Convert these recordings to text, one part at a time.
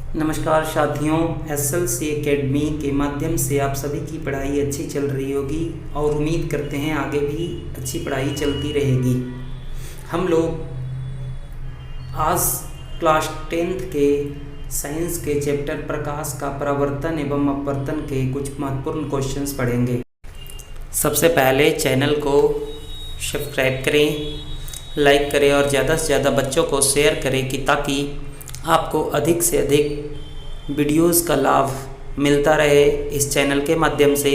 नमस्कार साथियों, SLC academy के माध्यम से आप सभी की पढ़ाई अच्छी चल रही होगी और उम्मीद करते हैं आगे भी अच्छी पढ़ाई चलती रहेगी। हम लोग आज क्लास 10th के साइंस के चैप्टर प्रकाश का परावर्तन एवं अपवर्तन के कुछ महत्वपूर्ण क्वेश्चंस पढ़ेंगे। सबसे पहले चैनल को सब्सक्राइब करें, लाइक करें और ज़्यादा से ज़्यादा बच्चों को शेयर करें कि ताकि आपको अधिक से अधिक वीडियोस का लाभ मिलता रहे इस चैनल के माध्यम से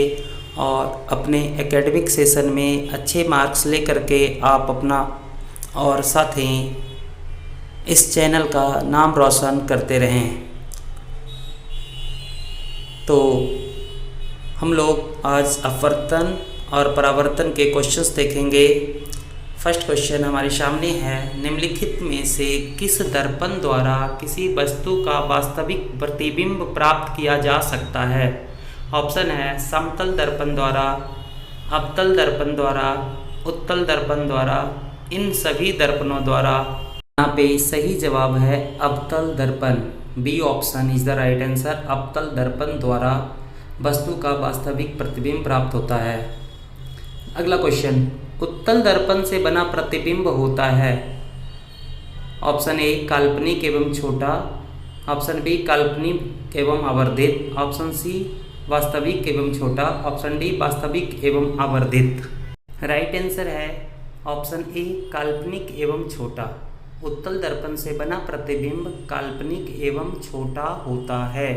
और अपने एकेडमिक सेशन में अच्छे मार्क्स लेकर के आप अपना और साथ ही इस चैनल का नाम रोशन करते रहें। तो हम लोग आज अपवर्तन और परावर्तन के क्वेश्चंस देखेंगे। फर्स्ट क्वेश्चन हमारे सामने है, निम्नलिखित में से किस दर्पण द्वारा किसी वस्तु का वास्तविक प्रतिबिंब प्राप्त किया जा सकता है। ऑप्शन है समतल दर्पण द्वारा, अवतल दर्पण द्वारा, उत्तल दर्पण द्वारा, इन सभी दर्पणों द्वारा। यहाँ पे सही जवाब है अवतल दर्पण। B option is the right answer. अवतल दर्पण द्वारा वस्तु का वास्तविक प्रतिबिंब प्राप्त होता है। अगला क्वेश्चन, उत्तल दर्पण से बना प्रतिबिंब होता है। ऑप्शन ए काल्पनिक एवं छोटा, ऑप्शन बी काल्पनिक एवं आवर्धित, ऑप्शन सी वास्तविक एवं छोटा, ऑप्शन डी वास्तविक एवं आवर्धित। राइट आंसर है ऑप्शन ए काल्पनिक एवं छोटा। उत्तल दर्पण से बना प्रतिबिंब काल्पनिक एवं छोटा होता है।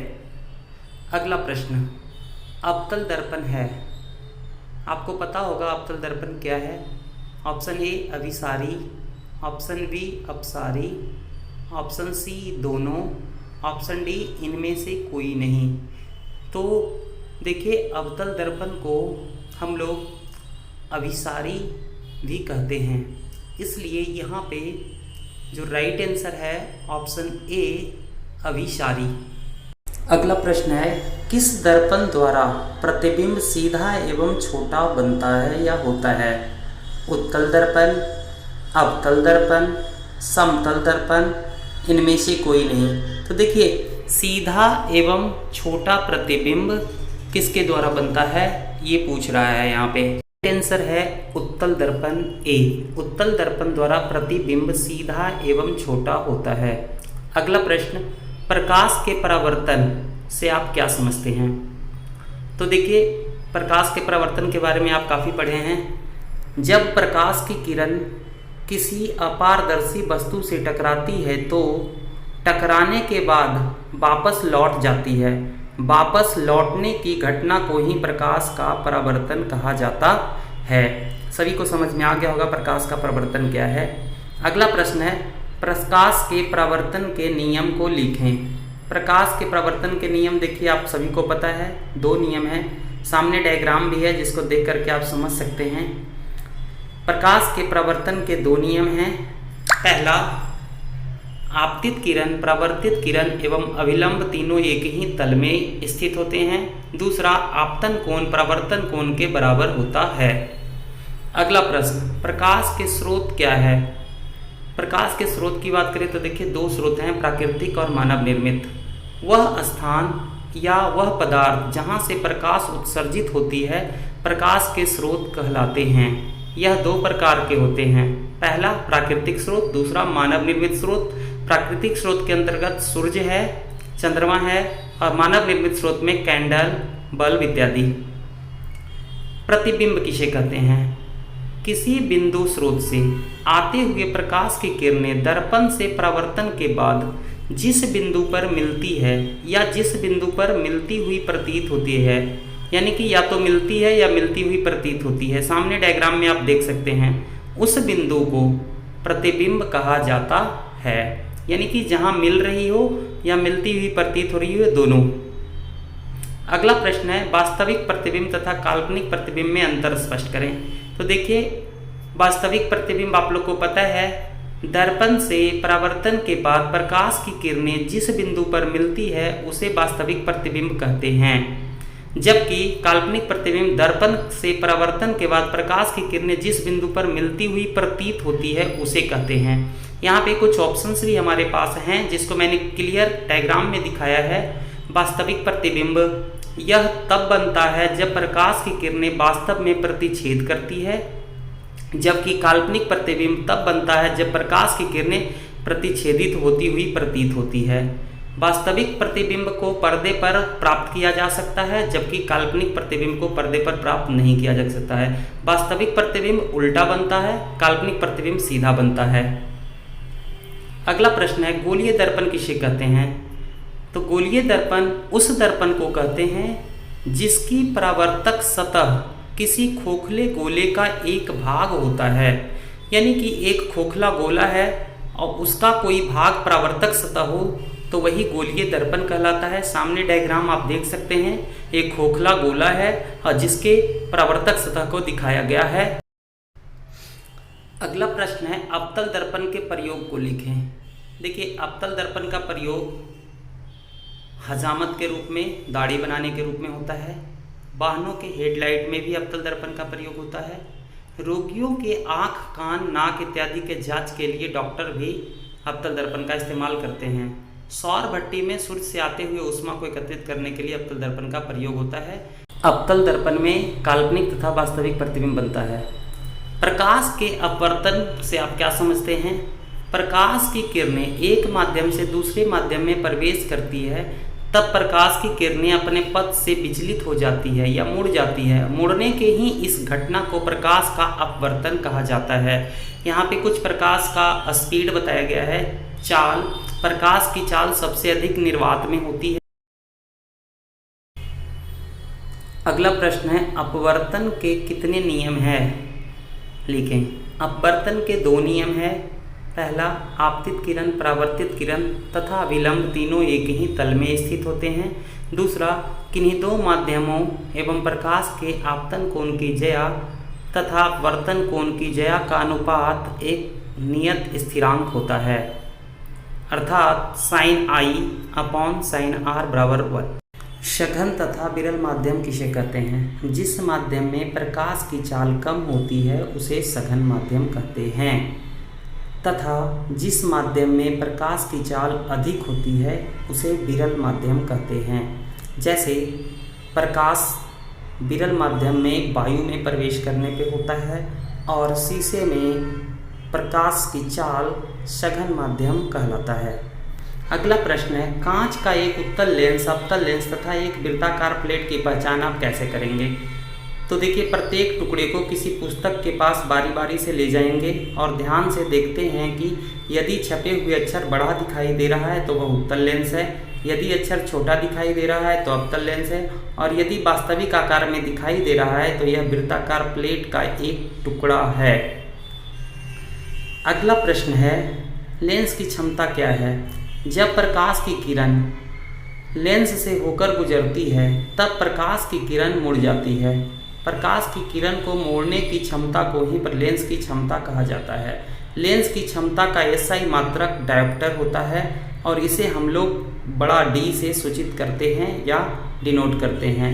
अगला प्रश्न, अवतल दर्पण है, आपको पता होगा अवतल दर्पण क्या है। ऑप्शन ए अभिसारी, ऑप्शन बी अपसारी, ऑप्शन सी दोनों, ऑप्शन डी इनमें से कोई नहीं। तो देखिए अवतल दर्पण को हम लोग अभिसारी भी कहते हैं, इसलिए यहाँ पे जो राइट आंसर है ऑप्शन ए अभिसारी। अगला प्रश्न है, किस दर्पण द्वारा प्रतिबिंब सीधा एवं छोटा बनता है या होता है। उत्तल दर्पण, अवतल दर्पण, समतल दर्पण, इनमें से कोई नहीं। तो देखिए सीधा एवं छोटा प्रतिबिंब किसके द्वारा बनता है ये पूछ रहा है यहाँ पे। आंसर है उत्तल दर्पण ए। उत्तल दर्पण द्वारा प्रतिबिंब सीधा एवं छोटा होता है। अगला प्रश्न, प्रकाश के परावर्तन से आप क्या समझते हैं। तो देखिए प्रकाश के परावर्तन के बारे में आप काफ़ी पढ़े हैं। जब प्रकाश की किरण किसी अपारदर्शी वस्तु से टकराती है तो टकराने के बाद वापस लौट जाती है। वापस लौटने की घटना को ही प्रकाश का परावर्तन कहा जाता है। सभी को समझ में आ गया होगा प्रकाश का परावर्तन क्या है। अगला प्रश्न है, प्रकाश के परावर्तन के नियम को लिखें। प्रकाश के परावर्तन के नियम देखिए आप सभी को पता है, दो नियम हैं। सामने डायग्राम भी है जिसको देख करके आप समझ सकते हैं। प्रकाश के परावर्तन के दो नियम हैं। पहला, आपतित किरण, परावर्तित किरण एवं अभिलंब तीनों एक ही तल में स्थित होते हैं। दूसरा, आपतन कोण परावर्तन कोण के बराबर होता है। अगला प्रश्न, प्रकाश के स्रोत क्या है। प्रकाश के स्रोत की बात करें तो देखिए दो स्रोत हैं, प्राकृतिक और मानव निर्मित। वह स्थान या वह पदार्थ जहाँ से प्रकाश उत्सर्जित होती है प्रकाश के स्रोत कहलाते हैं। यह दो प्रकार के होते हैं, पहला प्राकृतिक स्रोत, दूसरा मानव निर्मित स्रोत। प्राकृतिक स्रोत के अंतर्गत सूर्य है, चंद्रमा है और मानव निर्मित स्रोत में कैंडल, बल्ब इत्यादि। प्रतिबिंब किसे कहते हैं। किसी बिंदु स्रोत से आते हुए प्रकाश की किरणें दर्पण से परावर्तन के बाद जिस बिंदु पर मिलती है या जिस बिंदु पर मिलती हुई प्रतीत होती है, यानी कि या तो मिलती है या मिलती हुई प्रतीत होती है, सामने डायग्राम में आप देख सकते हैं, उस बिंदु को प्रतिबिंब कहा जाता है। यानी कि जहाँ मिल रही हो या मिलती हुई प्रतीत हो रही हो, दोनों। अगला प्रश्न है, वास्तविक प्रतिबिंब तथा काल्पनिक प्रतिबिंब में अंतर स्पष्ट करें। तो देखिए वास्तविक प्रतिबिंब आप लोग को पता है, दर्पण से परावर्तन के बाद प्रकाश की किरणें जिस बिंदु पर मिलती है उसे वास्तविक प्रतिबिंब कहते हैं। जबकि काल्पनिक प्रतिबिंब दर्पण से परावर्तन के बाद प्रकाश की किरणें जिस बिंदु पर मिलती हुई प्रतीत होती है उसे कहते हैं। यहाँ पे कुछ ऑप्शंस भी हमारे पास हैं जिसको मैंने क्लियर डायग्राम में दिखाया है। वास्तविक प्रतिबिंब यह तब बनता है जब प्रकाश की किरणें वास्तव में प्रतिच्छेद करती है, जबकि काल्पनिक प्रतिबिंब तब बनता है जब प्रकाश की किरणें प्रतिच्छेदित होती हुई प्रतीत होती है। वास्तविक प्रतिबिंब को पर्दे पर प्राप्त किया जा सकता है, जबकि काल्पनिक प्रतिबिंब को पर्दे पर प्राप्त नहीं किया जा सकता है। वास्तविक प्रतिबिंब उल्टा बनता है, काल्पनिक प्रतिबिंब सीधा बनता है। अगला प्रश्न है, गोलीय दर्पण किसे कहते हैं? तो गोलीय दर्पण उस दर्पण को कहते हैं जिसकी परावर्तक सतह किसी खोखले गोले का एक भाग होता है। यानी कि एक खोखला गोला है और उसका कोई भाग परावर्तक सतह हो तो वही गोलीय दर्पण कहलाता है। सामने डायग्राम आप देख सकते हैं, एक खोखला गोला है और जिसके परावर्तक सतह को दिखाया गया है। अगला प्रश्न है, अवतल दर्पण के प्रयोग को लिखें। देखिए, अवतल दर्पण का प्रयोग हजामत के रूप में, दाढ़ी बनाने के रूप में होता है। वाहनों के हेडलाइट में भी अवतल दर्पण का प्रयोग होता है। रोगियों के आँख, कान, नाक इत्यादि के जांच के लिए डॉक्टर भी अवतल दर्पण का इस्तेमाल करते हैं। सौर भट्टी में सूर्य से आते हुए ऊष्मा को एकत्रित करने के लिए अवतल दर्पण का प्रयोग होता है। अवतल दर्पण में काल्पनिक तथा वास्तविक प्रतिबिंब बनता है। प्रकाश के अपवर्तन से आप क्या समझते हैं? प्रकाश की किरणें एक माध्यम से दूसरे माध्यम में प्रवेश करती है, तब प्रकाश की किरणें अपने पथ से विचलित हो जाती है या मुड़ जाती है। मुड़ने के ही इस घटना को प्रकाश का अपवर्तन कहा जाता है। यहाँ पे कुछ प्रकाश का स्पीड बताया गया है, चाल। प्रकाश की चाल सबसे अधिक निर्वात में होती है। अगला प्रश्न है, अपवर्तन के कितने नियम हैं? लिखें। अपवर्तन के 2 नियम हैं। पहला, आपतित किरण, परावर्तित किरण तथा विलंब तीनों एक ही तल में स्थित होते हैं। दूसरा, किन्हीं 2 माध्यमों एवं प्रकाश के आपतन कोण की ज्या तथा अपवर्तन कोण की ज्या का अनुपात एक नियत स्थिरांक होता है, अर्थात sin I upon sin R बराबर 1। सघन तथा विरल माध्यम किसे कहते हैं? जिस माध्यम में प्रकाश की चाल कम होती है उसे सघन माध्यम कहते हैं, तथा जिस माध्यम में प्रकाश की चाल अधिक होती है उसे विरल माध्यम कहते हैं। जैसे प्रकाश विरल माध्यम में वायु में प्रवेश करने पे होता है और शीशे में प्रकाश की चाल सघन माध्यम कहलाता है। अगला प्रश्न है, कांच का एक उत्तल लेंस, अवतल लेंस तथा एक वृत्ताकार प्लेट की पहचान आप कैसे करेंगे? तो देखिए, प्रत्येक टुकड़े को किसी पुस्तक के पास बारी बारी से ले जाएंगे और ध्यान से देखते हैं कि यदि छपे हुए अक्षर बड़ा दिखाई दे रहा है तो वह उत्तल लेंस है, यदि अक्षर छोटा दिखाई दे रहा है तो अवतल लेंस है, और यदि वास्तविक आकार में दिखाई दे रहा है तो यह वृत्ताकार प्लेट का एक टुकड़ा है। अगला प्रश्न है, लेंस की क्षमता क्या है? जब प्रकाश की किरण लेंस से होकर गुजरती है तब प्रकाश की किरण मुड़ जाती है। प्रकाश की किरण को मोड़ने की क्षमता को ही लेंस की क्षमता कहा जाता है। लेंस की क्षमता का SI मात्रक डायोप्टर होता है और इसे हम लोग बड़ा D से सूचित करते हैं या डिनोट करते हैं।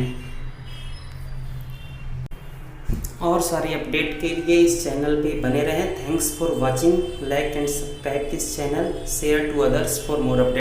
और सारी अपडेट के लिए इस चैनल पे बने रहें। Thanks for watching. Like and subscribe this channel, share to others for more update.